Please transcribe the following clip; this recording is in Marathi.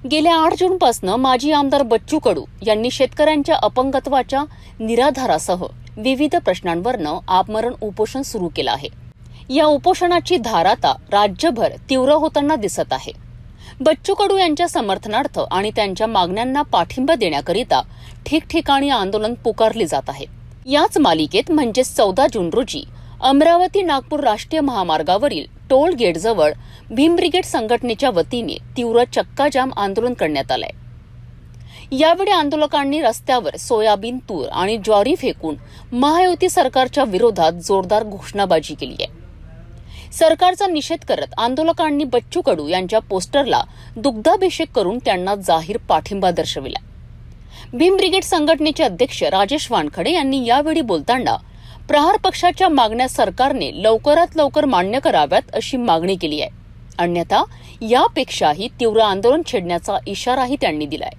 गेल्या 8 जूनपासून माजी आमदार बच्चू कडू यांनी शेतकऱ्यांच्या अपंगत्वाच्या निराधारासह विविध प्रश्नांवरनं आमरण उपोषण सुरू केलं आहे। या उपोषणाची धार आता राज्यभर तीव्र होताना दिसत आहे। बच्चू कडू यांच्या समर्थनार्थ आणि त्यांच्या मागण्यांना पाठिंबा देण्याकरिता ठिकठिकाणी आंदोलन पुकारले जात आहे। याच मालिकेत म्हणजे 14 जून रोजी अमरावती नागपूर राष्ट्रीय महामार्गावरील टोल गेटजवळ भीम ब्रिगेड संघटनेच्या वतीने तीव्र चक्काजाम आंदोलन करण्यात आलंय। यावेळी आंदोलकांनी रस्त्यावर सोयाबीन, तूर आणि ज्वारी फेकून महायुती सरकारच्या विरोधात जोरदार घोषणाबाजी केली आहे। सरकारचा निषेध करत आंदोलकांनी बच्चू कडू यांच्या पोस्टरला दुग्धाभिषेक करून त्यांना जाहीर पाठिंबा दर्शविला। भीम ब्रिगेड संघटनेचे अध्यक्ष राजेश वानखडे यांनी यावेळी बोलताना प्रहार पक्षाच्या मागण्या सरकारने लवकरात लवकर मान्य कराव्यात अशी मागणी केली आहे। अन्यथा यापेक्षाही तीव्र आंदोलन छेडण्याचा इशाराही त्यांनी दिलाय।